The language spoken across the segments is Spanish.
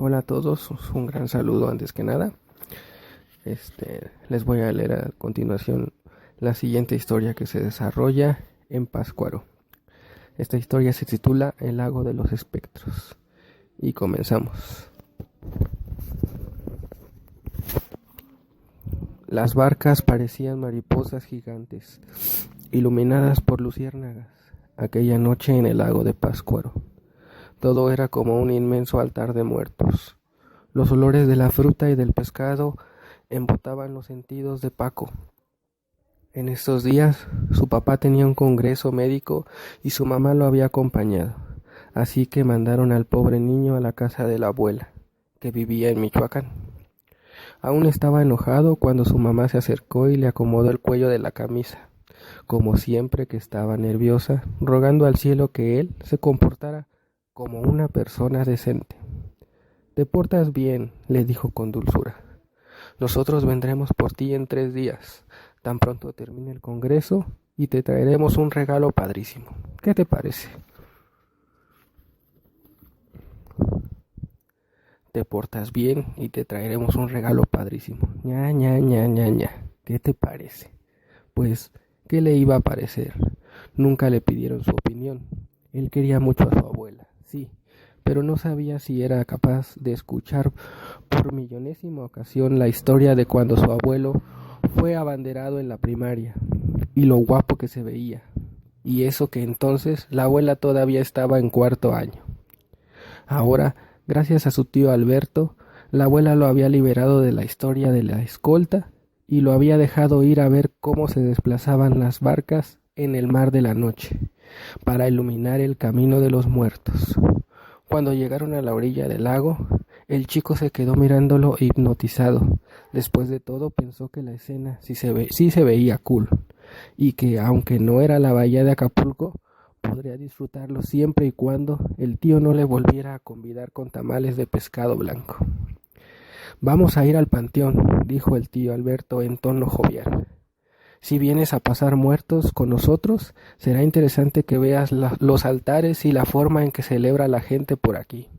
Hola a todos, un gran saludo antes que nada. Les voy a leer a continuación la siguiente historia que se desarrolla en Pátzcuaro. Esta historia se titula El lago de los espectros. Y comenzamos. Las barcas parecían mariposas gigantes, iluminadas por luciérnagas, aquella noche en el lago de Pátzcuaro. Todo era como un inmenso altar de muertos. Los olores de la fruta y del pescado embotaban los sentidos de Paco. En estos días, su papá tenía un congreso médico y su mamá lo había acompañado, así que mandaron al pobre niño a la casa de la abuela, que vivía en Michoacán. Aún estaba enojado cuando su mamá se acercó y le acomodó el cuello de la camisa, como siempre que estaba nerviosa, rogando al cielo que él se comportara como una persona decente. «Te portas bien», le dijo con dulzura. «Nosotros vendremos por ti en 3 días, tan pronto termine el congreso, y te traeremos un regalo padrísimo. ¿Qué te parece?» «Te portas bien y te traeremos un regalo padrísimo. Ña, ña, ña, ña, ña. ¿Qué te parece?» Pues, ¿qué le iba a parecer? Nunca le pidieron su opinión. Él quería mucho a su abuela, sí, pero no sabía si era capaz de escuchar por millonésima ocasión la historia de cuando su abuelo fue abanderado en la primaria, y lo guapo que se veía, y eso que entonces la abuela todavía estaba en 4º año. Ahora, gracias a su tío Alberto, la abuela lo había liberado de la historia de la escolta y lo había dejado ir a ver cómo se desplazaban las barcas en el mar de la noche, para iluminar el camino de los muertos. Cuando llegaron a la orilla del lago, el chico se quedó mirándolo hipnotizado. Después de todo, pensó que la escena sí se veía cool, y que, aunque no era la bahía de Acapulco, podría disfrutarlo siempre y cuando el tío no le volviera a convidar con tamales de pescado blanco. «Vamos a ir al panteón», dijo el tío Alberto en tono jovial. «Si vienes a pasar muertos con nosotros, será interesante que veas los altares y la forma en que celebra la gente por aquí».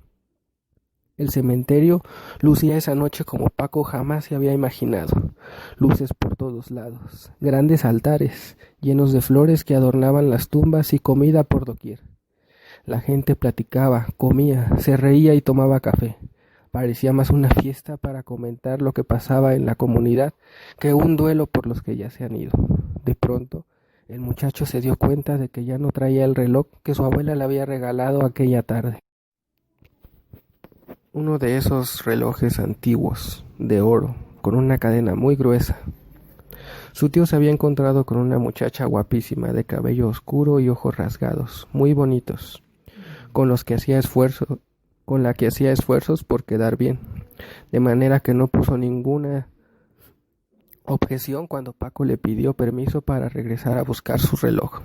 El cementerio lucía esa noche como Paco jamás se había imaginado. Luces por todos lados, grandes altares, llenos de flores que adornaban las tumbas y comida por doquier. La gente platicaba, comía, se reía y tomaba café. Parecía más una fiesta para comentar lo que pasaba en la comunidad que un duelo por los que ya se han ido. De pronto, el muchacho se dio cuenta de que ya no traía el reloj que su abuela le había regalado aquella tarde. Uno de esos relojes antiguos, de oro, con una cadena muy gruesa. Su tío se había encontrado con una muchacha guapísima, de cabello oscuro y ojos rasgados, muy bonitos, con la que hacía esfuerzos por quedar bien, de manera que no puso ninguna objeción cuando Paco le pidió permiso para regresar a buscar su reloj.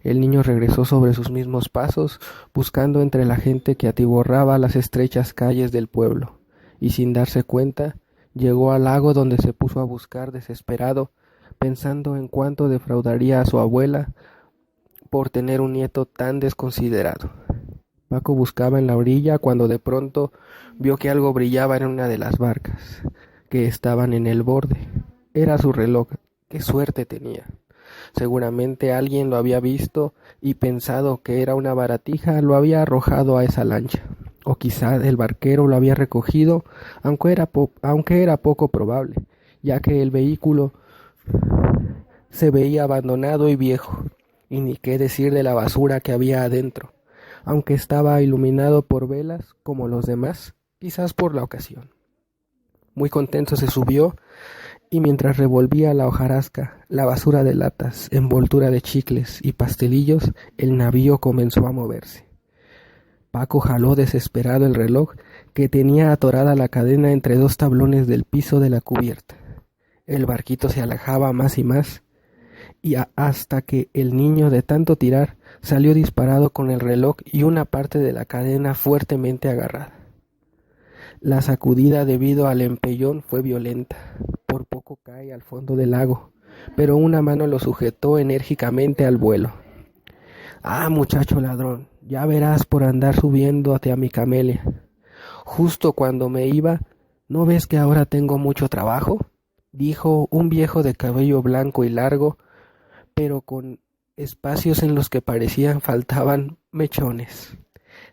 El niño regresó sobre sus mismos pasos, buscando entre la gente que atiborraba las estrechas calles del pueblo, y sin darse cuenta, llegó al lago donde se puso a buscar desesperado, pensando en cuánto defraudaría a su abuela por tener un nieto tan desconsiderado. Paco buscaba en la orilla cuando de pronto vio que algo brillaba en una de las barcas, que estaban en el borde. Era su reloj. ¡Qué suerte tenía! Seguramente alguien lo había visto y pensado que era una baratija, lo había arrojado a esa lancha. O quizá el barquero lo había recogido, aunque era poco probable, ya que el vehículo se veía abandonado y viejo, y ni qué decir de la basura que había adentro, aunque estaba iluminado por velas como los demás, quizás por la ocasión. Muy contento se subió, y mientras revolvía la hojarasca, la basura de latas, envoltura de chicles y pastelillos, el navío comenzó a moverse. Paco jaló desesperado el reloj, que tenía atorada la cadena entre 2 tablones del piso de la cubierta. El barquito se alejaba más y más, y hasta que el niño, de tanto tirar, salió disparado con el reloj y una parte de la cadena fuertemente agarrada. La sacudida debido al empellón fue violenta. Por poco cae al fondo del lago, pero una mano lo sujetó enérgicamente al vuelo. «Ah, muchacho ladrón, ya verás por andar subiendo hacia mi camelia. justo cuando me iba. ¿No ves que ahora tengo mucho trabajo?, dijo un viejo de cabello blanco y largo, pero con espacios en los que parecían faltaban mechones.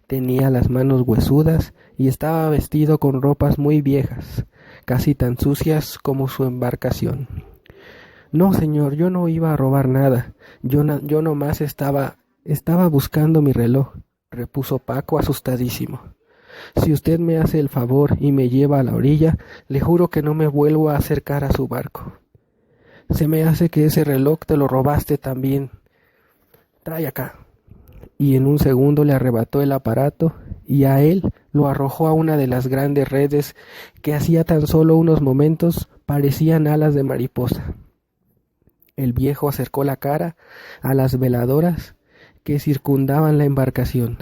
Tenía las manos huesudas y estaba vestido con ropas muy viejas, casi tan sucias como su embarcación. No, señor, yo no iba a robar nada. Yo nomás estaba buscando mi reloj, repuso Paco asustadísimo. Si usted me hace el favor y me lleva a la orilla, le juro que no me vuelvo a acercar a su barco. Se me hace que ese reloj te lo robaste también. Trae acá. Y en un segundo le arrebató el aparato y a él lo arrojó a una de las grandes redes que hacía tan solo unos momentos parecían alas de mariposa. El viejo acercó la cara a las veladoras que circundaban la embarcación.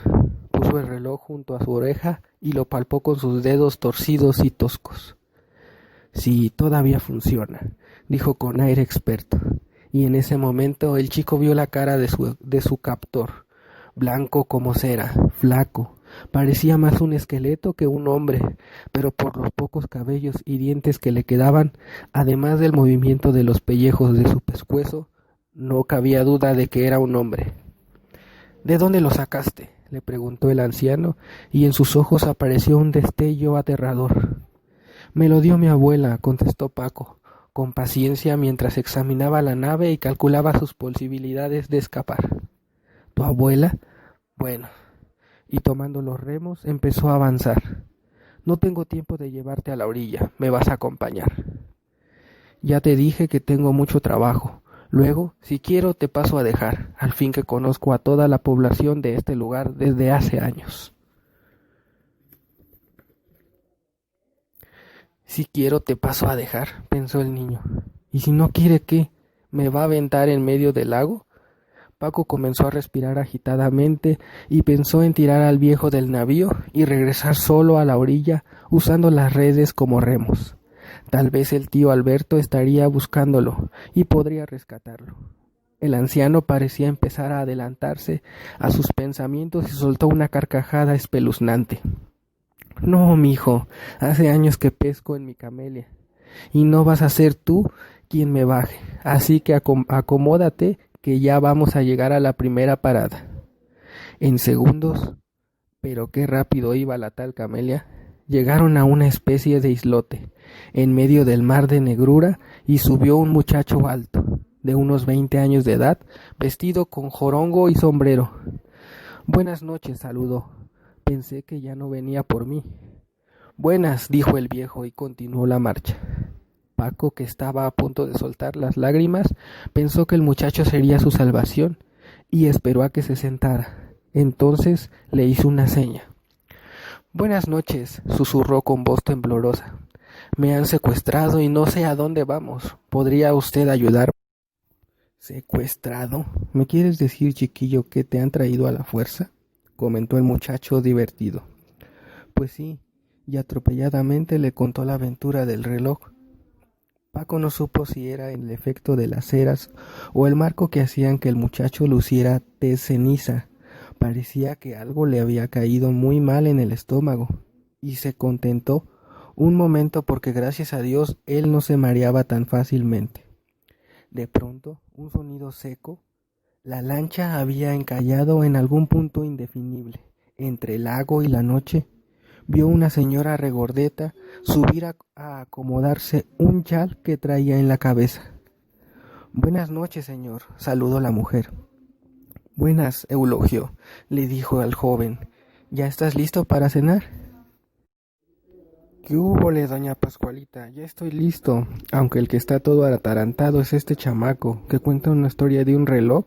Puso el reloj junto a su oreja y lo palpó con sus dedos torcidos y toscos. Sí, todavía funciona, dijo con aire experto, y en ese momento el chico vio la cara de su captor, blanco como cera, flaco, parecía más un esqueleto que un hombre, pero por los pocos cabellos y dientes que le quedaban, además del movimiento de los pellejos de su pescuezo, no cabía duda de que era un hombre. ¿De dónde lo sacaste?, le preguntó el anciano, y en sus ojos apareció un destello aterrador. Me lo dio mi abuela, contestó Paco, con paciencia mientras examinaba la nave y calculaba sus posibilidades de escapar. ¿Tu abuela? Bueno. Y tomando los remos empezó a avanzar. No tengo tiempo de llevarte a la orilla, me vas a acompañar. Ya te dije que tengo mucho trabajo. Luego, si quiero, te paso a dejar, al fin que conozco a toda la población de este lugar desde hace años. Si quiero, te paso a dejar, pensó el niño. ¿Y si no quiere qué? ¿Me va a aventar en medio del lago? Paco comenzó a respirar agitadamente y pensó en tirar al viejo del navío y regresar solo a la orilla usando las redes como remos. Tal vez el tío Alberto estaría buscándolo y podría rescatarlo. El anciano parecía empezar a adelantarse a sus pensamientos y soltó una carcajada espeluznante. No, mijo, hace años que pesco en mi camelia, y no vas a ser tú quien me baje, así que acomódate que ya vamos a llegar a la primera parada. En segundos, pero qué rápido iba la tal camelia, llegaron a una especie de islote, en medio del mar de negrura, y subió un muchacho alto, de unos 20 años de edad, vestido con jorongo y sombrero. Buenas noches, saludó. Pensé que ya no venía por mí. Buenas, dijo el viejo y continuó la marcha. Paco, que estaba a punto de soltar las lágrimas, pensó que el muchacho sería su salvación y esperó a que se sentara. Entonces le hizo una seña. Buenas noches, susurró con voz temblorosa. Me han secuestrado y no sé a dónde vamos. ¿Podría usted ayudarme? ¿Secuestrado? ¿Me quieres decir, chiquillo, que te han traído a la fuerza?, comentó el muchacho divertido. Pues sí, y atropelladamente le contó la aventura del reloj. Paco no supo si era el efecto de las ceras o el marco que hacían que el muchacho luciera tez ceniza. Parecía que algo le había caído muy mal en el estómago, y se contentó un momento porque gracias a Dios él no se mareaba tan fácilmente. De pronto, un sonido seco. La lancha había encallado en algún punto indefinible, entre el lago y la noche. Vio una señora regordeta subir a acomodarse un chal que traía en la cabeza. Buenas noches, señor, saludó la mujer. Buenas, Eulogio, le dijo al joven. ¿Ya estás listo para cenar? ¿Qué húbole, doña Pascualita? Ya estoy listo, aunque el que está todo atarantado es este chamaco, que cuenta una historia de un reloj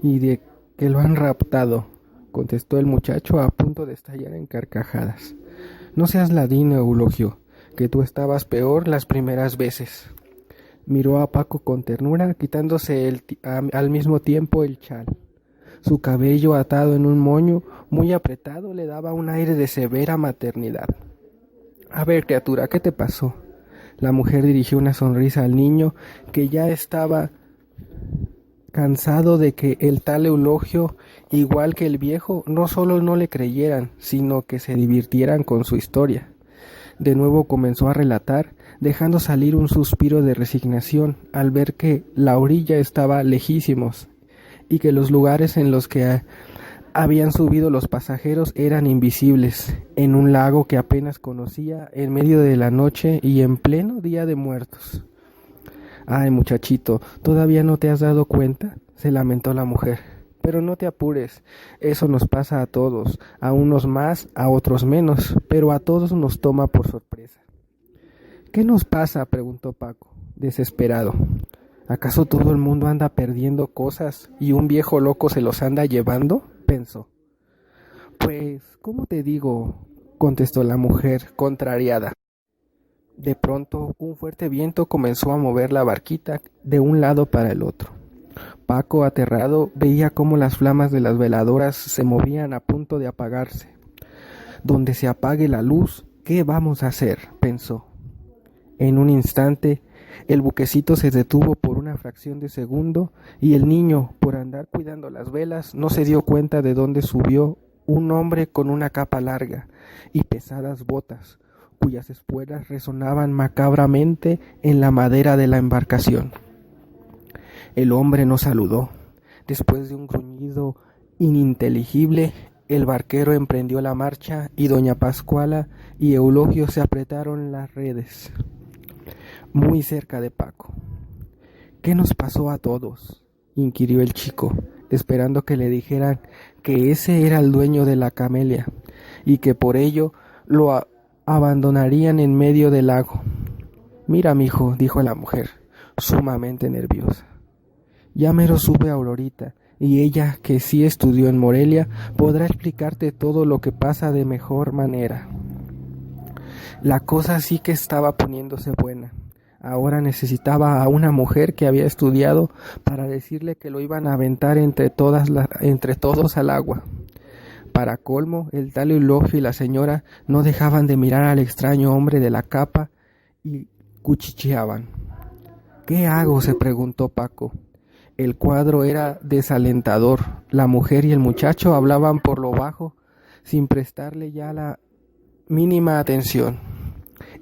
y de que lo han raptado, contestó el muchacho a punto de estallar en carcajadas. No seas ladino, Eulogio, que tú estabas peor las primeras veces. Miró a Paco con ternura, quitándose al mismo tiempo el chal. Su cabello atado en un moño muy apretado le daba un aire de severa maternidad. A ver, criatura, ¿qué te pasó? La mujer dirigió una sonrisa al niño que ya estaba cansado de que el tal Eulogio, igual que el viejo, no solo no le creyeran, sino que se divirtieran con su historia. De nuevo comenzó a relatar, dejando salir un suspiro de resignación al ver que la orilla estaba lejísimos y que los lugares en los que habían subido los pasajeros eran invisibles, en un lago que apenas conocía, en medio de la noche y en pleno Día de Muertos. Ay, muchachito, ¿todavía no te has dado cuenta?, se lamentó la mujer. Pero no te apures, eso nos pasa a todos, a unos más, a otros menos, pero a todos nos toma por sorpresa. ¿Qué nos pasa?, preguntó Paco, desesperado. ¿Acaso todo el mundo anda perdiendo cosas y un viejo loco se los anda llevando?, pensó. Pues, ¿cómo te digo?, contestó la mujer, contrariada. De pronto, un fuerte viento comenzó a mover la barquita de un lado para el otro. Paco, aterrado, veía cómo las flamas de las veladoras se movían a punto de apagarse. Donde se apague la luz, ¿qué vamos a hacer?, pensó. En un instante, el buquecito se detuvo por una fracción de segundo y el niño, por andar cuidando las velas, no se dio cuenta de dónde subió un hombre con una capa larga y pesadas botas, cuyas espuelas resonaban macabramente en la madera de la embarcación. El hombre no saludó. Después de un gruñido ininteligible, el barquero emprendió la marcha y doña Pascuala y Eulogio se apretaron las redes, muy cerca de Paco. ¿Qué nos pasó a todos?, inquirió el chico, esperando que le dijeran que ese era el dueño de la camelia y que por ello lo abandonarían en medio del lago. Mira, mijo, dijo la mujer, sumamente nerviosa. Ya mero sube Aurorita, y ella, que sí estudió en Morelia, podrá explicarte todo lo que pasa de mejor manera. La cosa sí que estaba poniéndose buena. Ahora necesitaba a una mujer que había estudiado para decirle que lo iban a aventar entre todos al agua. Para colmo, el tal Eulogio y la señora no dejaban de mirar al extraño hombre de la capa y cuchicheaban. ¿Qué hago?, se preguntó Paco. El cuadro era desalentador. La mujer y el muchacho hablaban por lo bajo, sin prestarle ya la mínima atención.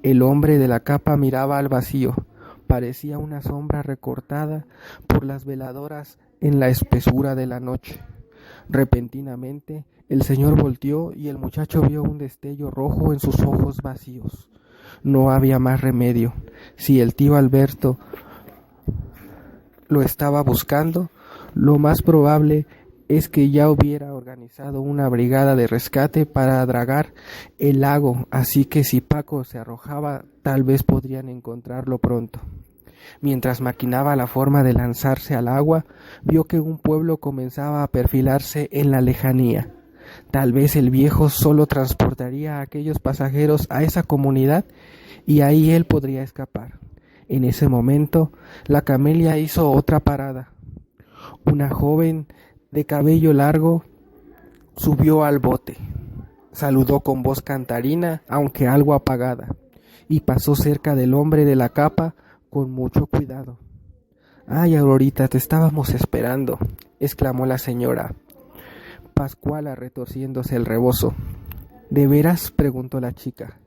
El hombre de la capa miraba al vacío. Parecía una sombra recortada por las veladoras en la espesura de la noche. Repentinamente, el señor volteó y el muchacho vio un destello rojo en sus ojos vacíos. No había más remedio. Si el tío Alberto lo estaba buscando, lo más probable es que ya hubiera organizado una brigada de rescate para dragar el lago, así que si Paco se arrojaba, tal vez podrían encontrarlo pronto. Mientras maquinaba la forma de lanzarse al agua, vio que un pueblo comenzaba a perfilarse en la lejanía. Tal vez el viejo solo transportaría a aquellos pasajeros a esa comunidad y ahí él podría escapar. En ese momento, la camelia hizo otra parada. Una joven de cabello largo subió al bote, saludó con voz cantarina, aunque algo apagada, y pasó cerca del hombre de la capa con mucho cuidado. «Ay, Aurorita, te estábamos esperando», exclamó la señora Pascuala retorciéndose el rebozo. «¿De veras?», preguntó la chica,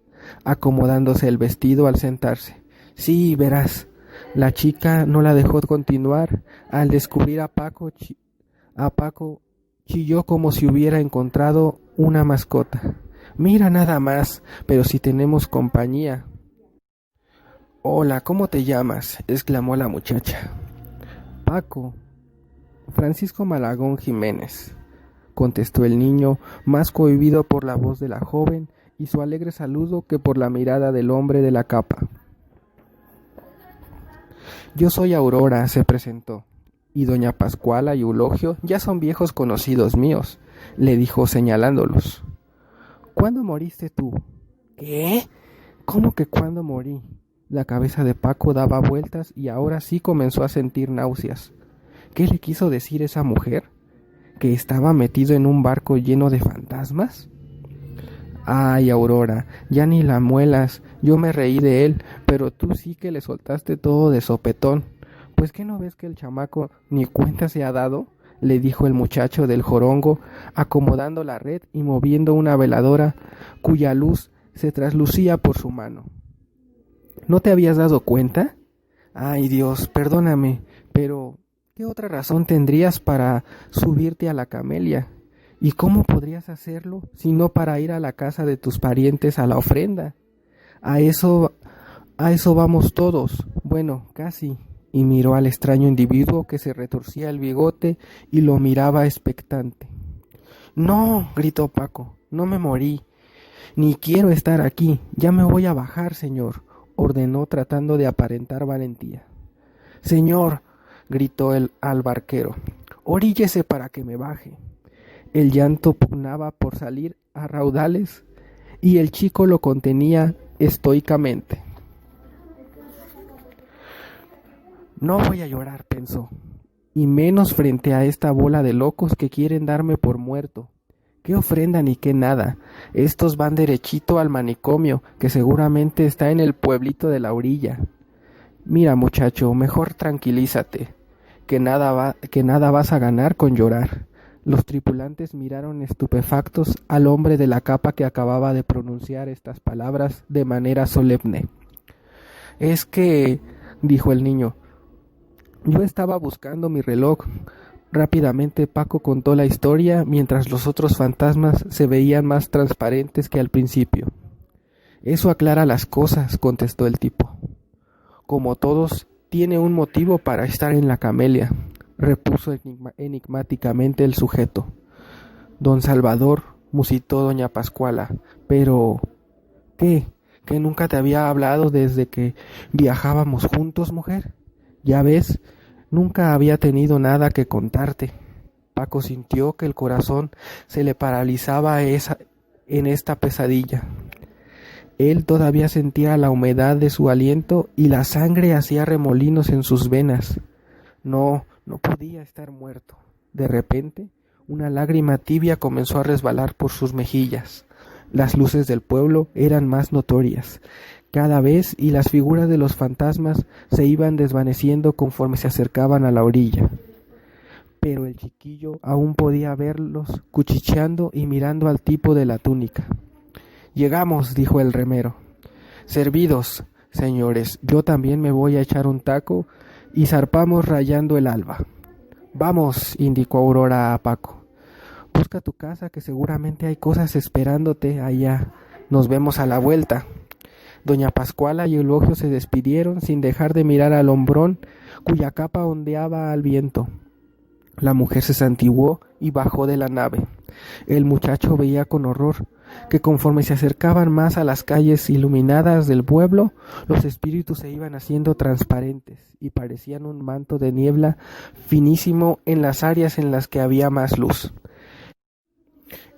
acomodándose el vestido al sentarse. «Sí, verás». La chica no la dejó continuar. Al descubrir a Paco chilló como si hubiera encontrado una mascota. «Mira nada más, pero si tenemos compañía». «Hola, ¿cómo te llamas?», exclamó la muchacha. «Paco, Francisco Malagón Jiménez», contestó el niño, más cohibido por la voz de la joven y su alegre saludo que por la mirada del hombre de la capa. «Yo soy Aurora», se presentó, «y doña Pascuala y Eulogio ya son viejos conocidos míos», le dijo señalándolos. «¿Cuándo moriste tú?». «¿Qué? ¿Cómo que cuándo morí?». La cabeza de Paco daba vueltas y ahora sí comenzó a sentir náuseas. ¿Qué le quiso decir esa mujer? ¿Que estaba metido en un barco lleno de fantasmas? «Ay, Aurora, ya ni la muelas, yo me reí de él, pero tú sí que le soltaste todo de sopetón. Pues ¿qué no ves que el chamaco ni cuenta se ha dado? Le dijo el muchacho del jorongo, acomodando la red y moviendo una veladora cuya luz se traslucía por su mano. ¿No te habías dado cuenta? Ay Dios, perdóname, pero ¿qué otra razón tendrías para subirte a la camelia? ¿Y cómo podrías hacerlo si no para ir a la casa de tus parientes a la ofrenda? A eso vamos todos. Bueno, casi. Y miró al extraño individuo que se retorcía el bigote y lo miraba expectante. No, gritó Paco, no me morí. Ni quiero estar aquí. Ya me voy a bajar, señor, ordenó tratando de aparentar valentía. Señor, gritó al barquero, oríllese para que me baje. El llanto pugnaba por salir a raudales y el chico lo contenía estoicamente. No voy a llorar, pensó, y menos frente a esta bola de locos que quieren darme por muerto. ¿Qué ofrenda ni qué nada? Estos van derechito al manicomio, que seguramente está en el pueblito de la orilla. Mira, muchacho, mejor tranquilízate, que nada vas a ganar con llorar. Los tripulantes miraron estupefactos al hombre de la capa que acababa de pronunciar estas palabras de manera solemne. Es que, dijo el niño, yo estaba buscando mi reloj. Rápidamente Paco contó la historia mientras los otros fantasmas se veían más transparentes que al principio. Eso aclara las cosas, contestó el tipo. Como todos, tiene un motivo para estar en la camelia, repuso enigmáticamente el sujeto. Don Salvador, musitó doña Pascuala, pero ¿qué? ¿Que nunca te había hablado desde que viajábamos juntos, mujer? Ya ves, nunca había tenido nada que contarte. Paco sintió que el corazón se le paralizaba en esta pesadilla. Él todavía sentía la humedad de su aliento y la sangre hacía remolinos en sus venas. No podía estar muerto. De repente, una lágrima tibia comenzó a resbalar por sus mejillas. Las luces del pueblo eran más notorias cada vez y las figuras de los fantasmas se iban desvaneciendo conforme se acercaban a la orilla. Pero el chiquillo aún podía verlos cuchicheando y mirando al tipo de la túnica. Llegamos, dijo el remero. Servidos, señores, yo también me voy a echar un taco y zarpamos rayando el alba. Vamos, indicó Aurora a Paco. Busca tu casa, que seguramente hay cosas esperándote allá. Nos vemos a la vuelta. Doña Pascuala y Eulogio se despidieron sin dejar de mirar al hombrón cuya capa ondeaba al viento. La mujer se santiguó y bajó de la nave. El muchacho veía con horror que conforme se acercaban más a las calles iluminadas del pueblo, los espíritus se iban haciendo transparentes y parecían un manto de niebla finísimo en las áreas en las que había más luz.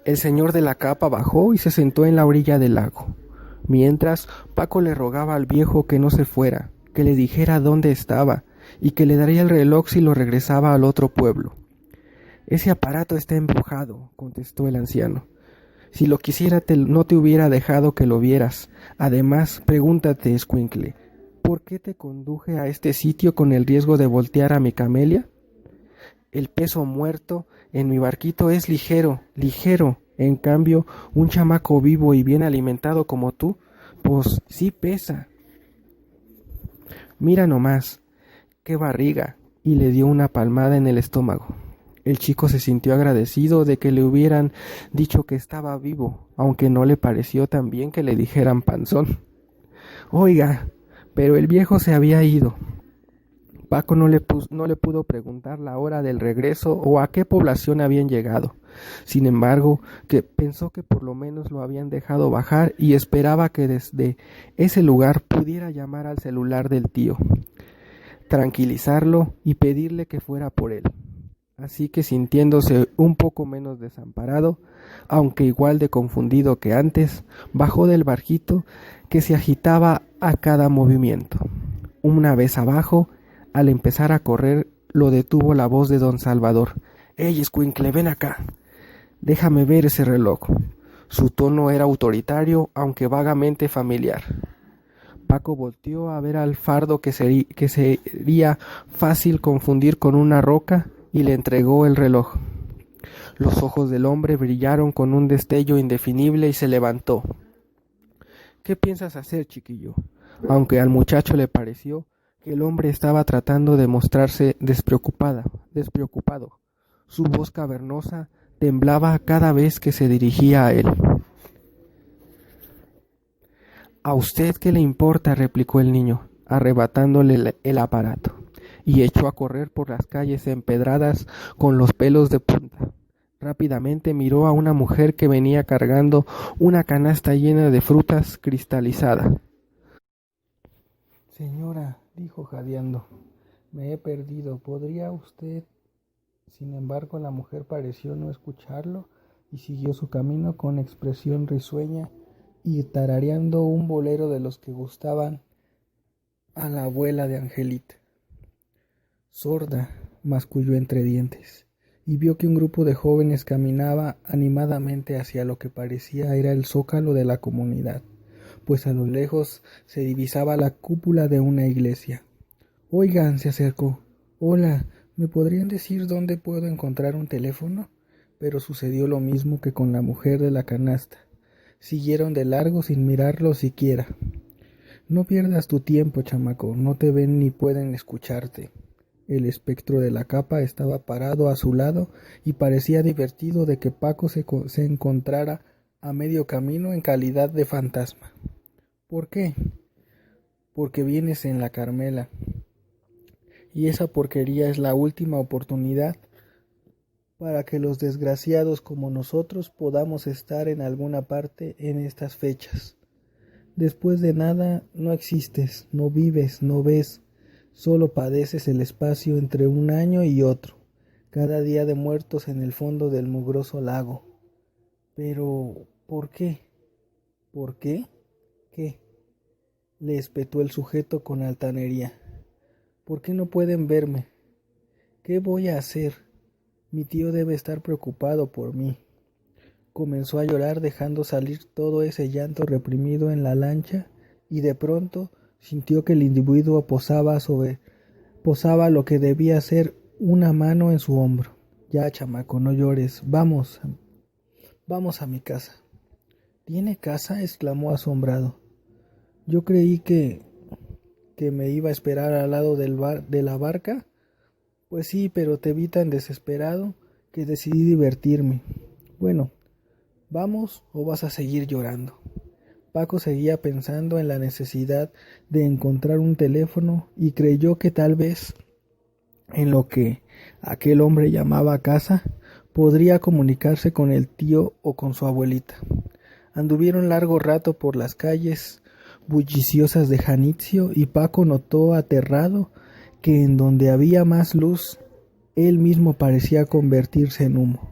El señor de la capa bajó y se sentó en la orilla del lago. Mientras, Paco le rogaba al viejo que no se fuera, que le dijera dónde estaba y que le daría el reloj si lo regresaba al otro pueblo. Ese aparato está embrujado, contestó el anciano. Si lo quisiera no te hubiera dejado que lo vieras. Además, pregúntate, escuincle, ¿por qué te conduje a este sitio con el riesgo de voltear a mi camelia? El peso muerto en mi barquito es ligero. En cambio, un chamaco vivo y bien alimentado como tú, pues sí pesa. Mira nomás, qué barriga, y le dio una palmada en el estómago. El chico se sintió agradecido de que le hubieran dicho que estaba vivo, aunque no le pareció tan bien que le dijeran panzón. Oiga, pero el viejo se había ido. Paco no le pudo preguntar la hora del regreso o a qué población habían llegado. Sin embargo, que pensó que por lo menos lo habían dejado bajar y esperaba que desde ese lugar pudiera llamar al celular del tío, tranquilizarlo y pedirle que fuera por él. Así que, sintiéndose un poco menos desamparado, aunque igual de confundido que antes, bajó del barquito que se agitaba a cada movimiento. Una vez abajo, al empezar a correr, lo detuvo la voz de don Salvador. «¡Ey, escuincle, ven acá! Déjame ver ese reloj». Su tono era autoritario, aunque vagamente familiar. Paco volteó a ver al fardo que sería fácil confundir con una roca y le entregó el reloj. Los ojos del hombre brillaron con un destello indefinible y se levantó. ¿Qué piensas hacer, chiquillo? Aunque al muchacho le pareció que el hombre estaba tratando de mostrarse despreocupado. Su voz cavernosa temblaba cada vez que se dirigía a él. ¿A usted qué le importa?, replicó el niño, arrebatándole el aparato, y echó a correr por las calles empedradas con los pelos de punta. Rápidamente miró a una mujer que venía cargando una canasta llena de frutas cristalizada. Señora, dijo jadeando, me he perdido. ¿Podría usted? Sin embargo, la mujer pareció no escucharlo y siguió su camino con expresión risueña y tarareando un bolero de los que gustaban a la abuela de Angelita. Sorda, masculló entre dientes, y vio que un grupo de jóvenes caminaba animadamente hacia lo que parecía era el zócalo de la comunidad, pues a lo lejos se divisaba la cúpula de una iglesia. Oigan, se acercó. Hola, ¿me podrían decir dónde puedo encontrar un teléfono? Pero sucedió lo mismo que con la mujer de la canasta. Siguieron de largo sin mirarlo siquiera. No pierdas tu tiempo, chamaco, no te ven ni pueden escucharte. El espectro de la capa estaba parado a su lado y parecía divertido de que Paco se encontrara a medio camino en calidad de fantasma. ¿Por qué? Porque vienes en la Carmela. Y esa porquería es la última oportunidad para que los desgraciados como nosotros podamos estar en alguna parte en estas fechas. Después de nada, no existes, no vives, no ves, solo padeces el espacio entre un año y otro, cada día de muertos en el fondo del mugroso lago. Pero, ¿por qué? ¿Por qué? ¿Qué? Le espetó el sujeto con altanería. ¿Por qué no pueden verme? ¿Qué voy a hacer? Mi tío debe estar preocupado por mí. Comenzó a llorar dejando salir todo ese llanto reprimido en la lancha y de pronto sintió que el individuo posaba lo que debía ser una mano en su hombro. Ya, chamaco, no llores. Vamos a mi casa. ¿Tiene casa?, exclamó asombrado. Yo creí que me iba a esperar al lado de la barca. Pues sí, pero te vi tan desesperado que decidí divertirme. Bueno, ¿vamos o vas a seguir llorando? Paco seguía pensando en la necesidad de encontrar un teléfono y creyó que tal vez en lo que aquel hombre llamaba casa podría comunicarse con el tío o con su abuelita. Anduvieron largo rato por las calles bulliciosas de Janitzio y Paco notó aterrado que en donde había más luz, él mismo parecía convertirse en humo.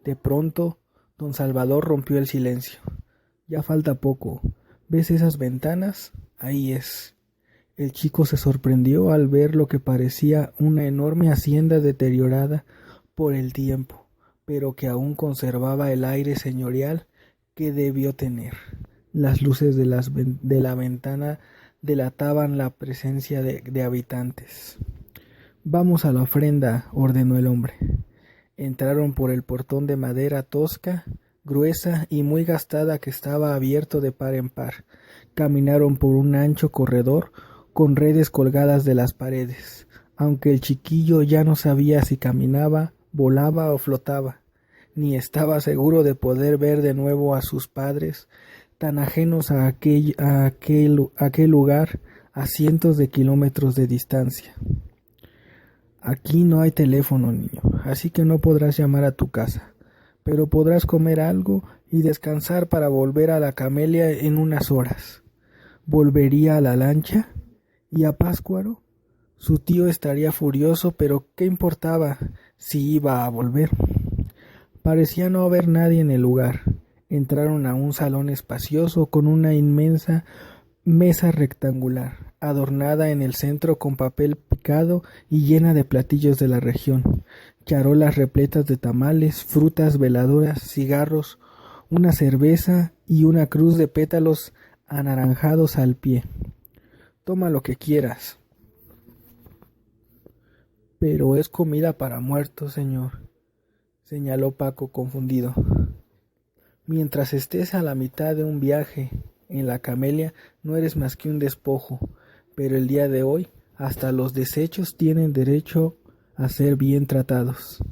De pronto, don Salvador rompió el silencio. Ya falta poco. ¿Ves esas ventanas? Ahí es. El chico se sorprendió al ver lo que parecía una enorme hacienda deteriorada por el tiempo, pero que aún conservaba el aire señorial que debió tener. Las luces de la ventana delataban la presencia de habitantes. Vamos a la ofrenda, ordenó el hombre. Entraron por el portón de madera tosca, gruesa y muy gastada que estaba abierto de par en par. Caminaron por un ancho corredor con redes colgadas de las paredes, aunque el chiquillo ya no sabía si caminaba, volaba o flotaba, ni estaba seguro de poder ver de nuevo a sus padres, tan ajenos a aquel lugar a cientos de kilómetros de distancia. Aquí no hay teléfono, niño, así que no podrás llamar a tu casa, pero podrás comer algo y descansar para volver a la Camelia en unas horas. ¿Volvería a la lancha? ¿Y a Páscuaro? Su tío estaría furioso, pero ¿qué importaba si iba a volver? Parecía no haber nadie en el lugar. Entraron a un salón espacioso con una inmensa mesa rectangular, adornada en el centro con papel picado y llena de platillos de la región, charolas repletas de tamales, frutas, veladoras, cigarros, una cerveza y una cruz de pétalos anaranjados al pie. Toma lo que quieras. Pero es comida para muertos, señor, señaló Paco confundido. Mientras estés a la mitad de un viaje en la Camelia, no eres más que un despojo, pero el día de hoy hasta los desechos tienen derecho a ser bien tratados.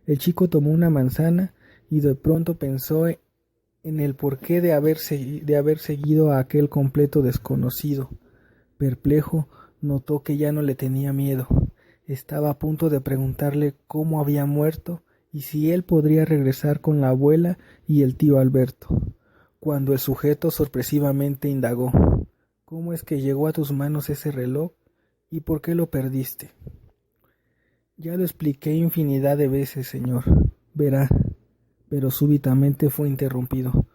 El chico tomó una manzana y de pronto pensó en el porqué de haber seguido a aquel completo desconocido. Perplejo, notó que ya no le tenía miedo. Estaba a punto de preguntarle cómo había muerto y si él podría regresar con la abuela y el tío Alberto, cuando el sujeto sorpresivamente indagó: ¿Cómo es que llegó a tus manos ese reloj y por qué lo perdiste? Ya lo expliqué infinidad de veces, señor. Verá. Pero súbitamente fue interrumpido.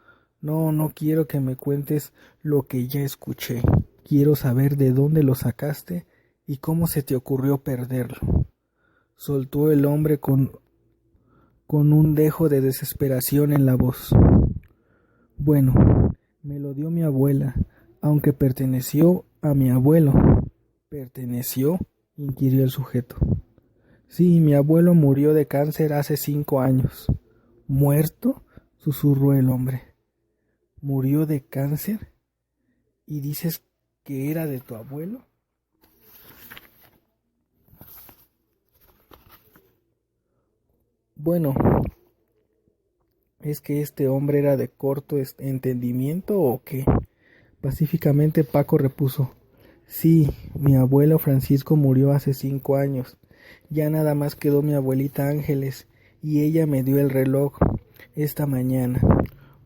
No quiero que me cuentes lo que ya escuché. Quiero saber de dónde lo sacaste y cómo se te ocurrió perderlo. Soltó el hombre con un dejo de desesperación en la voz. Bueno, me lo dio mi abuela, aunque perteneció a mi abuelo. ¿Perteneció?, inquirió el sujeto. Sí, mi abuelo murió de cáncer hace 5 años. ¿Muerto?, susurró el hombre. ¿Murió de cáncer? ¿Y dices que era de tu abuelo? Bueno, ¿es que este hombre era de corto entendimiento o qué? Pacíficamente Paco repuso: Sí, mi abuelo Francisco murió hace 5 años. Ya nada más quedó mi abuelita Ángeles, y ella me dio el reloj esta mañana,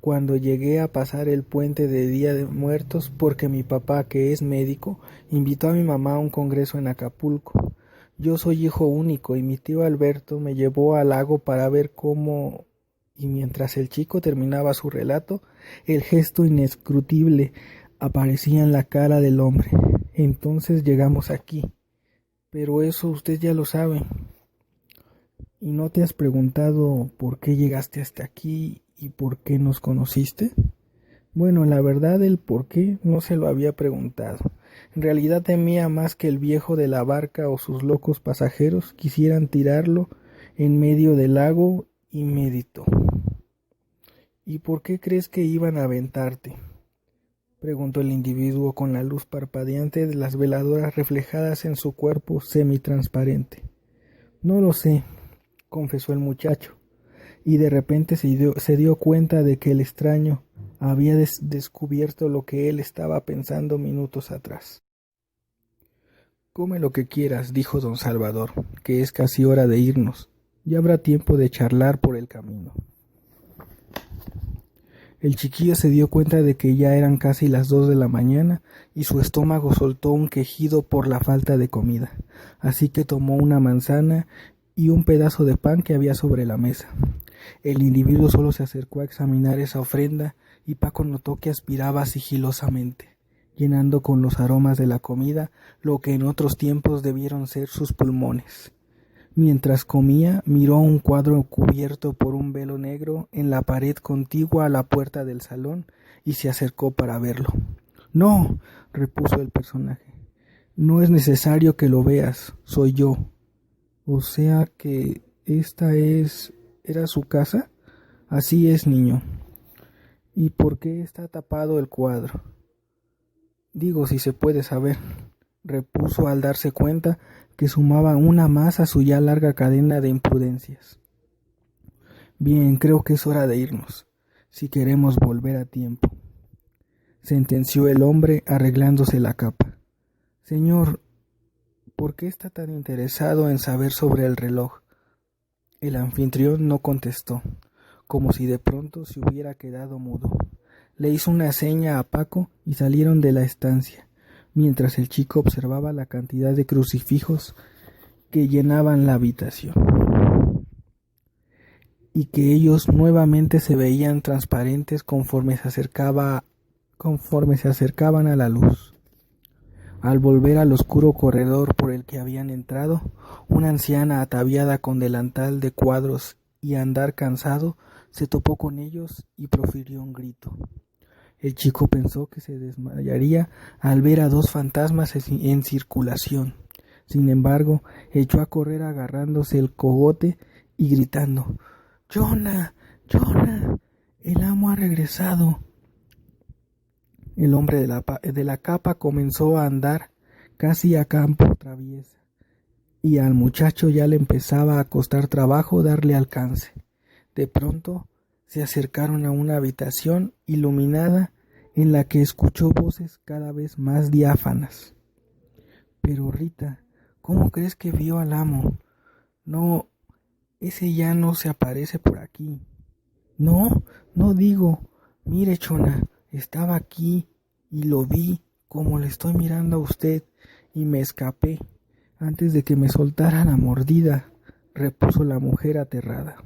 cuando llegué a pasar el puente de Día de Muertos, porque mi papá, que es médico, invitó a mi mamá a un congreso en Acapulco. Yo soy hijo único y mi tío Alberto me llevó al lago para ver cómo... Y mientras el chico terminaba su relato, el gesto inescrutible aparecía en la cara del hombre. Entonces llegamos aquí. Pero eso usted ya lo sabe. ¿Y no te has preguntado por qué llegaste hasta aquí y por qué nos conociste? Bueno, la verdad, el por qué no se lo había preguntado. En realidad temía más que el viejo de la barca o sus locos pasajeros quisieran tirarlo en medio del lago, y meditó. ¿Y por qué crees que iban a aventarte?, preguntó el individuo con la luz parpadeante de las veladoras reflejadas en su cuerpo semitransparente. No lo sé, confesó el muchacho, y de repente se dio cuenta de que el extraño había descubierto lo que él estaba pensando minutos atrás. Come lo que quieras, dijo don Salvador, que es casi hora de irnos. Ya habrá tiempo de charlar por el camino. El chiquillo se dio cuenta de que ya eran casi las 2 de la mañana y su estómago soltó un quejido por la falta de comida, así que tomó una manzana y un pedazo de pan que había sobre la mesa. El individuo solo se acercó a examinar esa ofrenda y Paco notó que aspiraba sigilosamente, llenando con los aromas de la comida lo que en otros tiempos debieron ser sus pulmones. Mientras comía, miró un cuadro cubierto por un velo negro en la pared contigua a la puerta del salón y se acercó para verlo. «No», repuso el personaje, «no es necesario que lo veas, soy yo». «O sea que esta ¿era su casa?» «Así es, niño». «¿Y por qué está tapado el cuadro?» «Digo, si se puede saber», repuso al darse cuenta que sumaba una más a su ya larga cadena de imprudencias. «Bien, creo que es hora de irnos, si queremos volver a tiempo», sentenció el hombre arreglándose la capa. «Señor, ¿por qué está tan interesado en saber sobre el reloj?». El anfitrión no contestó, como si de pronto se hubiera quedado mudo. Le hizo una seña a Paco y salieron de la estancia, mientras el chico observaba la cantidad de crucifijos que llenaban la habitación, y que ellos nuevamente se veían transparentes conforme se acercaban a la luz. Al volver al oscuro corredor por el que habían entrado, una anciana ataviada con delantal de cuadros y andar cansado se topó con ellos y profirió un grito. El chico pensó que se desmayaría al ver a dos fantasmas en circulación. Sin embargo, echó a correr agarrándose el cogote y gritando: «¡Jonah! ¡Jonah! El amo ha regresado». El hombre de la capa comenzó a andar casi a campo traviesa, y al muchacho ya le empezaba a costar trabajo darle alcance. De pronto se acercaron a una habitación iluminada en la que escuchó voces cada vez más diáfanas. «Pero Rita, ¿cómo crees que vio al amo? No, ese ya no se aparece por aquí». «No, no digo. Mire, Chona, estaba aquí y lo vi como le estoy mirando a usted y me escapé antes de que me soltara la mordida», repuso la mujer aterrada.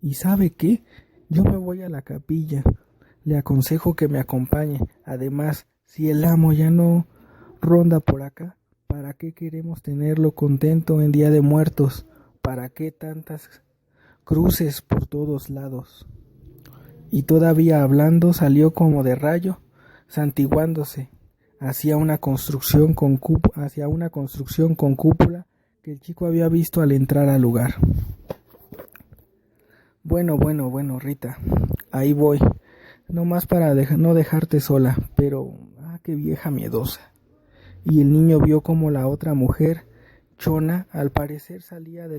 «¿Y sabe qué? Yo me voy a la capilla. Le aconsejo que me acompañe. Además, si el amo ya no ronda por acá, ¿para qué queremos tenerlo contento en Día de Muertos? ¿Para qué tantas cruces por todos lados?». Y todavía hablando salió como de rayo, santiguándose hacia una construcción con cúpula que el chico había visto al entrar al lugar. Bueno, Rita, ahí voy, no más para no dejarte sola, pero qué vieja miedosa». Y el niño vio como la otra mujer, Chona, al parecer salía de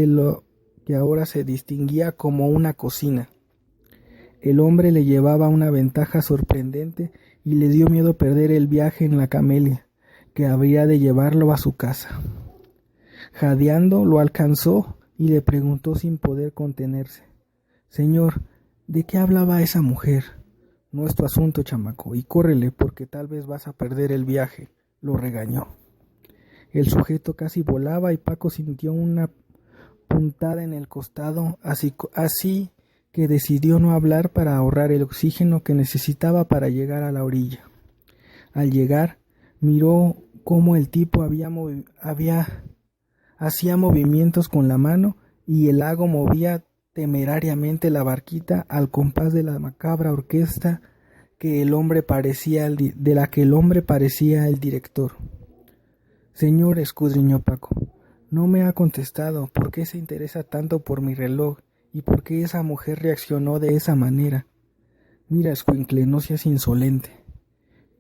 lo que ahora se distinguía como una cocina. El hombre le llevaba una ventaja sorprendente y le dio miedo perder el viaje en la camelia, que habría de llevarlo a su casa. Jadeando lo alcanzó y le preguntó sin poder contenerse: «Señor, ¿de qué hablaba esa mujer?». «No es tu asunto, chamaco, y córrele porque tal vez vas a perder el viaje», lo regañó. El sujeto casi volaba y Paco sintió una puntada en el costado, así que decidió no hablar para ahorrar el oxígeno que necesitaba para llegar a la orilla. Al llegar, miró cómo el tipo hacía movimientos con la mano y el lago movía temerariamente la barquita al compás de la macabra orquesta de la que el hombre parecía el director. «Señor», escudriñó Paco, «no me ha contestado por qué se interesa tanto por mi reloj y por qué esa mujer reaccionó de esa manera». «Mira, escuincle, no seas insolente»,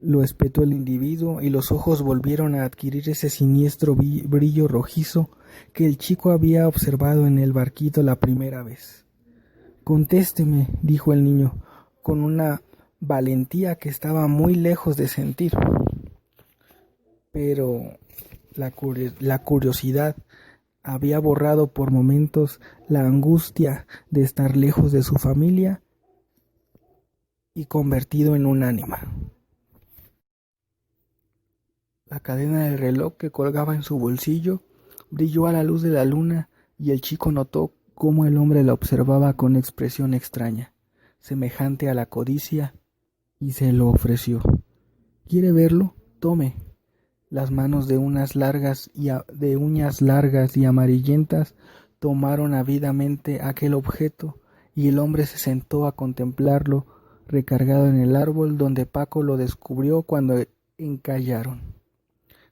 lo espetó el individuo, y los ojos volvieron a adquirir ese siniestro brillo rojizo que el chico había observado en el barquito la primera vez. «Contésteme», dijo el niño, con una valentía que estaba muy lejos de sentir. Pero la curiosidad había borrado por momentos la angustia de estar lejos de su familia y convertido en un ánima. La cadena del reloj que colgaba en su bolsillo brilló a la luz de la luna y el chico notó cómo el hombre la observaba con expresión extraña, semejante a la codicia, y se lo ofreció. «¿Quiere verlo? Tome». Las manos de uñas largas y amarillentas tomaron ávidamente aquel objeto y el hombre se sentó a contemplarlo recargado en el árbol donde Paco lo descubrió cuando encallaron.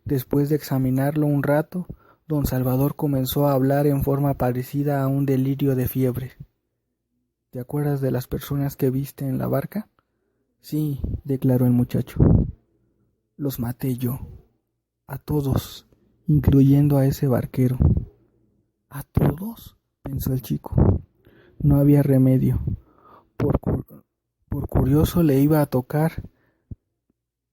Después de examinarlo un rato, don Salvador comenzó a hablar en forma parecida a un delirio de fiebre. «¿Te acuerdas de las personas que viste en la barca?». «Sí», declaró el muchacho. «Los maté yo. A todos, incluyendo a ese barquero». «¿A todos?», pensó el chico. No había remedio. Por curioso le iba a tocar,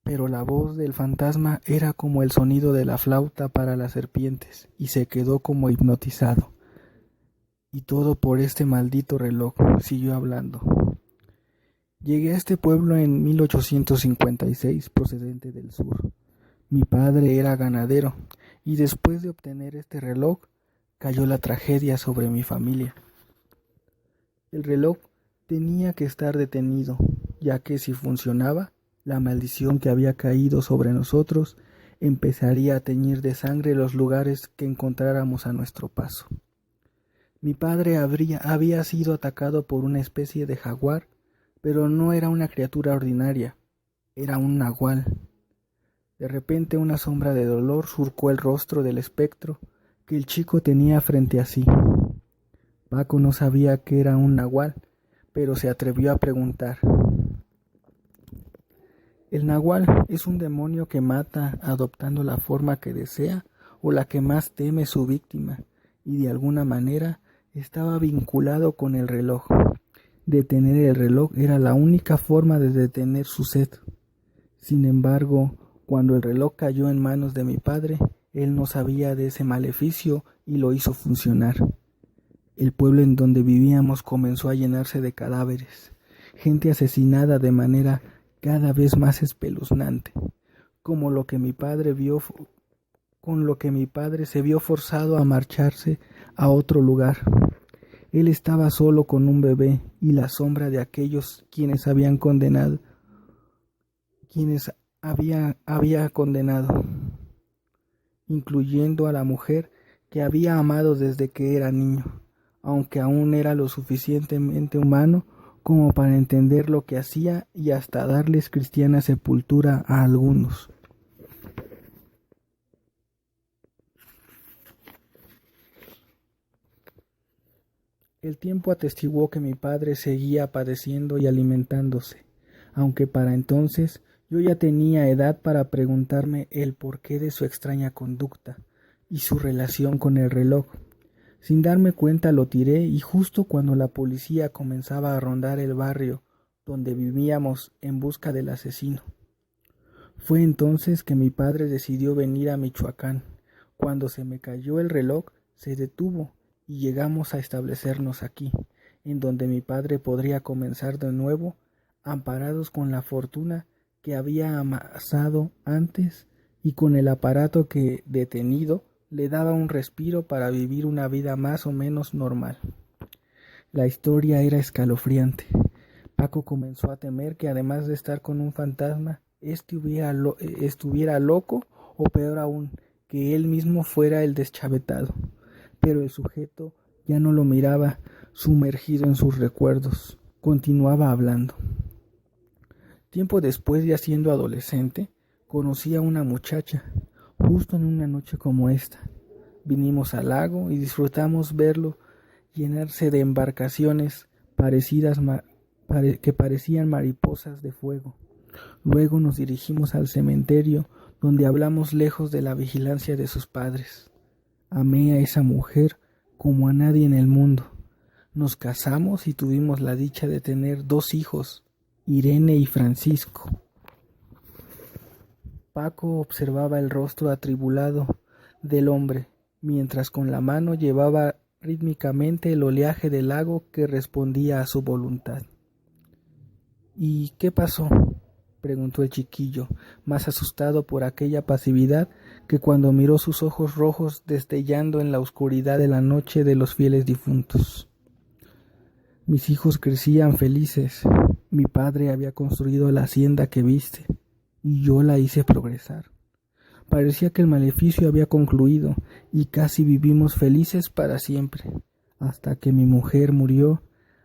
pero la voz del fantasma era como el sonido de la flauta para las serpientes, y se quedó como hipnotizado. «Y todo por este maldito reloj», siguió hablando. «Llegué a este pueblo en 1856, procedente del sur. Mi padre era ganadero, y después de obtener este reloj, cayó la tragedia sobre mi familia. El reloj tenía que estar detenido, ya que si funcionaba, la maldición que había caído sobre nosotros empezaría a teñir de sangre los lugares que encontráramos a nuestro paso. Mi padre había sido atacado por una especie de jaguar, pero no era una criatura ordinaria, era un nahual. De repente una sombra de dolor surcó el rostro del espectro que el chico tenía frente a sí. Paco no sabía que era un nahual, pero se atrevió a preguntar. ¿El nahual es un demonio que mata adoptando la forma que desea o la que más teme su víctima, y de alguna manera estaba vinculado con el reloj? Detener el reloj era la única forma de detener su sed. Sin embargo, cuando el reloj cayó en manos de mi padre, él no sabía de ese maleficio y lo hizo funcionar. El pueblo en donde vivíamos comenzó a llenarse de cadáveres, gente asesinada de manera cada vez más espeluznante, con lo que mi padre se vio forzado a marcharse a otro lugar. Él estaba solo con un bebé y la sombra de aquellos quienes había condenado, incluyendo a la mujer que había amado desde que era niño, aunque aún era lo suficientemente humano como para entender lo que hacía y hasta darles cristiana sepultura a algunos. El tiempo atestiguó que mi padre seguía padeciendo y alimentándose, aunque para entonces yo ya tenía edad para preguntarme el porqué de su extraña conducta y su relación con el reloj. Sin darme cuenta lo tiré y justo cuando la policía comenzaba a rondar el barrio donde vivíamos en busca del asesino. Fue entonces que mi padre decidió venir a Michoacán. Cuando se me cayó el reloj, se detuvo y llegamos a establecernos aquí, en donde mi padre podría comenzar de nuevo, amparados con la fortuna que había amasado antes y con el aparato que, detenido, le daba un respiro para vivir una vida más o menos normal. La historia era escalofriante. Paco comenzó a temer que además de estar con un fantasma, estuviera loco o peor aún, que él mismo fuera el deschavetado. Pero el sujeto ya no lo miraba sumergido en sus recuerdos. Continuaba hablando. Tiempo después, ya siendo adolescente, conocí a una muchacha, justo en una noche como esta. Vinimos al lago y disfrutamos verlo llenarse de embarcaciones que parecían mariposas de fuego. Luego nos dirigimos al cementerio, donde hablamos lejos de la vigilancia de sus padres. Amé a esa mujer como a nadie en el mundo. Nos casamos y tuvimos la dicha de tener 2 hijos, Irene y Francisco. Paco observaba el rostro atribulado del hombre, mientras con la mano llevaba rítmicamente el oleaje del lago que respondía a su voluntad. ¿Y qué pasó?, preguntó el chiquillo, más asustado por aquella pasividad que cuando miró sus ojos rojos destellando en la oscuridad de la noche de los fieles difuntos. Mis hijos crecían felices. Mi padre había construido la hacienda que viste, y yo la hice progresar. Parecía que el maleficio había concluido, y casi vivimos felices para siempre, hasta que mi mujer murió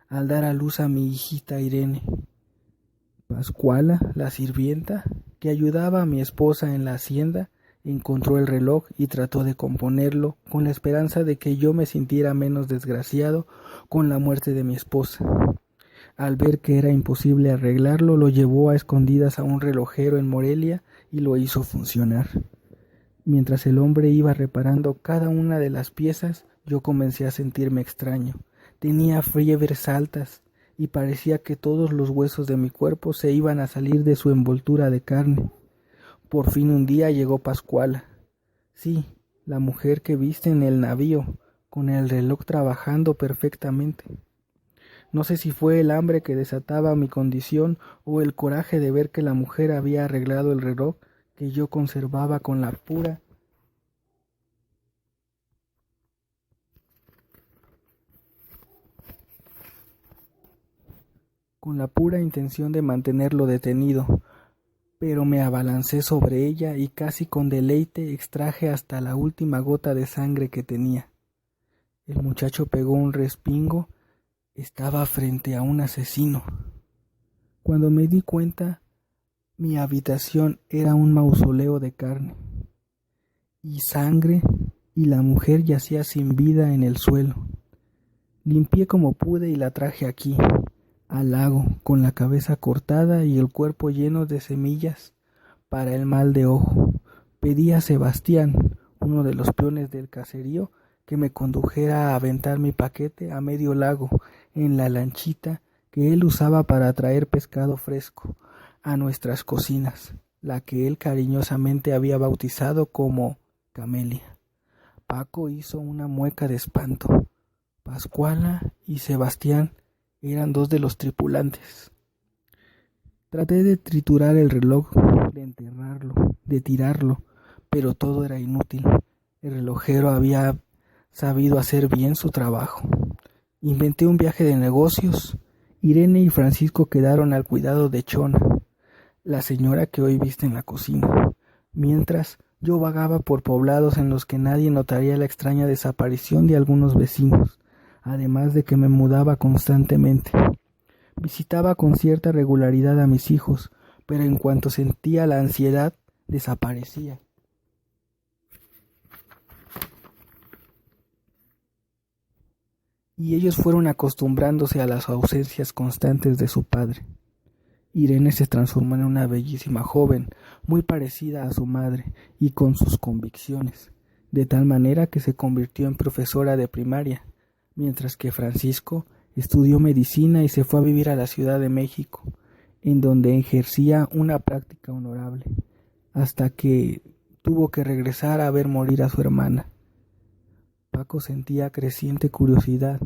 al dar a luz a mi hijita Irene. Pascuala, la sirvienta, que ayudaba a mi esposa en la hacienda, encontró el reloj y trató de componerlo con la esperanza de que yo me sintiera menos desgraciado con la muerte de mi esposa. Al ver que era imposible arreglarlo, lo llevó a escondidas a un relojero en Morelia y lo hizo funcionar. Mientras el hombre iba reparando cada una de las piezas, yo comencé a sentirme extraño. Tenía fiebres altas y parecía que todos los huesos de mi cuerpo se iban a salir de su envoltura de carne. Por fin un día llegó Pascuala. Sí, la mujer que viste en el navío, con el reloj trabajando perfectamente. No sé si fue el hambre que desataba mi condición o el coraje de ver que la mujer había arreglado el reloj que yo conservaba con la pura intención de mantenerlo detenido, pero me abalancé sobre ella y casi con deleite extraje hasta la última gota de sangre que tenía. El muchacho pegó un respingo. Estaba frente a un asesino. Cuando me di cuenta, mi habitación era un mausoleo de carne y sangre, y la mujer yacía sin vida en el suelo. Limpié como pude y la traje aquí, al lago, con la cabeza cortada y el cuerpo lleno de semillas para el mal de ojo. Pedí a Sebastián, uno de los peones del caserío, que me condujera a aventar mi paquete a medio lago, en la lanchita que él usaba para traer pescado fresco a nuestras cocinas, la que él cariñosamente había bautizado como Camelia. Paco hizo una mueca de espanto. Pascuala y Sebastián eran dos de los tripulantes. Traté de triturar el reloj, de enterrarlo, de tirarlo, pero todo era inútil. El relojero había sabido hacer bien su trabajo. Inventé un viaje de negocios. Irene y Francisco quedaron al cuidado de Chona, la señora que hoy viste en la cocina, mientras yo vagaba por poblados en los que nadie notaría la extraña desaparición de algunos vecinos, además de que me mudaba constantemente. Visitaba con cierta regularidad a mis hijos, pero en cuanto sentía la ansiedad, desaparecía. Y ellos fueron acostumbrándose a las ausencias constantes de su padre. Irene se transformó en una bellísima joven, muy parecida a su madre y con sus convicciones, de tal manera que se convirtió en profesora de primaria, mientras que Francisco estudió medicina y se fue a vivir a la Ciudad de México, en donde ejercía una práctica honorable, hasta que tuvo que regresar a ver morir a su hermana. Paco sentía creciente curiosidad.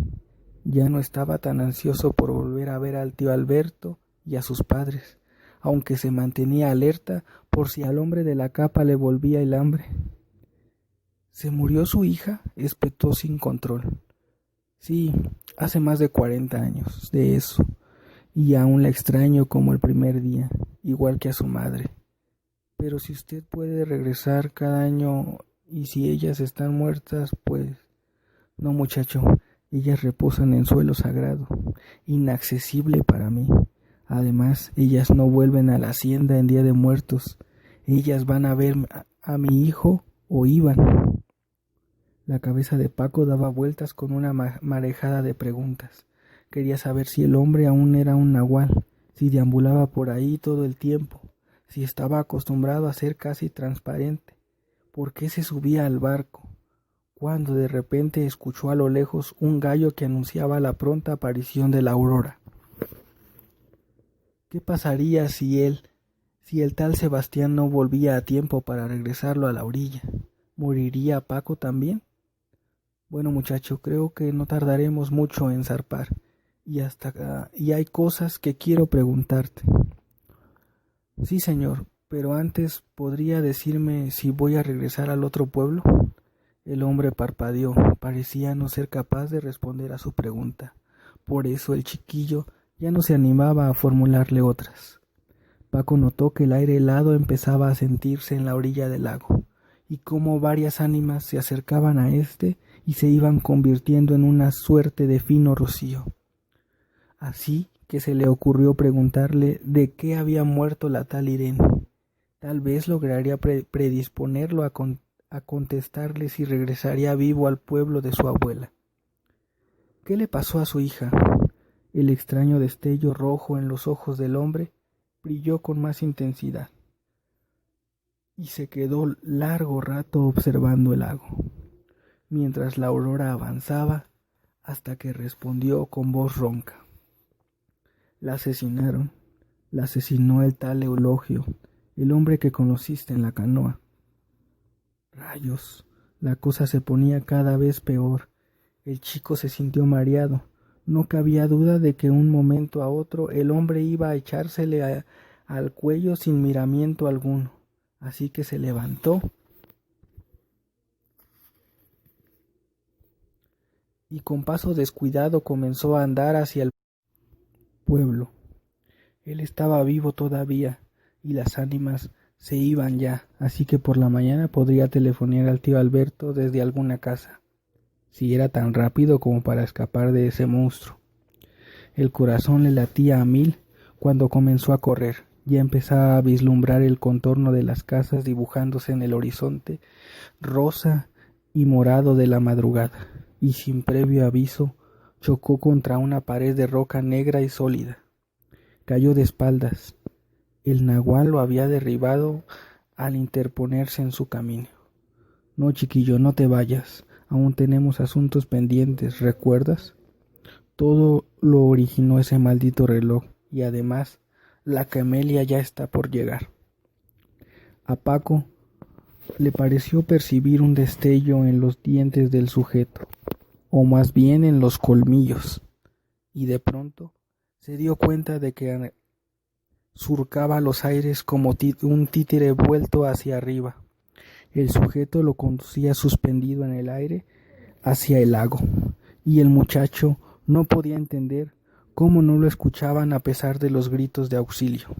Ya no estaba tan ansioso por volver a ver al tío Alberto y a sus padres, aunque se mantenía alerta por si al hombre de la capa le volvía el hambre. ¿Se murió su hija?, espetó sin control. Sí, hace más de 40 años de eso, y aún la extraño como el primer día, igual que a su madre. Pero si usted puede regresar cada año y si ellas están muertas, pues... No, muchacho, ellas reposan en suelo sagrado, inaccesible para mí. Además, ellas no vuelven a la hacienda en Día de Muertos. Ellas van a ver a mi hijo, o iban. La cabeza de Paco daba vueltas con una marejada de preguntas. Quería saber si el hombre aún era un nahual, si deambulaba por ahí todo el tiempo, si estaba acostumbrado a ser casi transparente, por qué se subía al barco, cuando de repente escuchó a lo lejos un gallo que anunciaba la pronta aparición de la aurora. ¿Qué pasaría si el tal Sebastián no volvía a tiempo para regresarlo a la orilla? ¿Moriría Paco también? Bueno, muchacho, creo que no tardaremos mucho en zarpar, y hay cosas que quiero preguntarte. Sí, señor, pero antes, ¿podría decirme si voy a regresar al otro pueblo? El hombre parpadeó, parecía no ser capaz de responder a su pregunta. Por eso el chiquillo ya no se animaba a formularle otras. Paco notó que el aire helado empezaba a sentirse en la orilla del lago, y cómo varias ánimas se acercaban a éste y se iban convirtiendo en una suerte de fino rocío. Así que se le ocurrió preguntarle de qué había muerto la tal Irene. Tal vez lograría predisponerlo a contestarle si regresaría vivo al pueblo de su abuela. ¿Qué le pasó a su hija? El extraño destello rojo en los ojos del hombre brilló con más intensidad, y se quedó largo rato observando el lago, mientras la aurora avanzaba, hasta que respondió con voz ronca. La asesinaron. La asesinó el tal Eulogio, el hombre que conociste en la canoa. Rayos, la cosa se ponía cada vez peor. El chico se sintió mareado. No cabía duda de que un momento a otro el hombre iba a echársele al cuello sin miramiento alguno. Así que se levantó y con paso descuidado comenzó a andar hacia el pueblo. Él estaba vivo todavía y las ánimas se iban ya, así que por la mañana podría telefonear al tío Alberto desde alguna casa. si era tan rápido como para escapar de ese monstruo. El corazón le latía a 1000 cuando comenzó a correr. Ya empezaba a vislumbrar el contorno de las casas dibujándose en el horizonte rosa y morado de la madrugada, y sin previo aviso chocó contra una pared de roca negra y sólida. Cayó de espaldas. El nagual lo había derribado al interponerse en su camino. No, chiquillo, no te vayas. Aún tenemos asuntos pendientes, ¿recuerdas? Todo lo originó ese maldito reloj, y además la camelia ya está por llegar. A Paco le pareció percibir un destello en los dientes del sujeto, o más bien en los colmillos, y de pronto se dio cuenta de que surcaba los aires como un títere vuelto hacia arriba. El sujeto lo conducía suspendido en el aire hacia el lago, y el muchacho no podía entender cómo no lo escuchaban a pesar de los gritos de auxilio.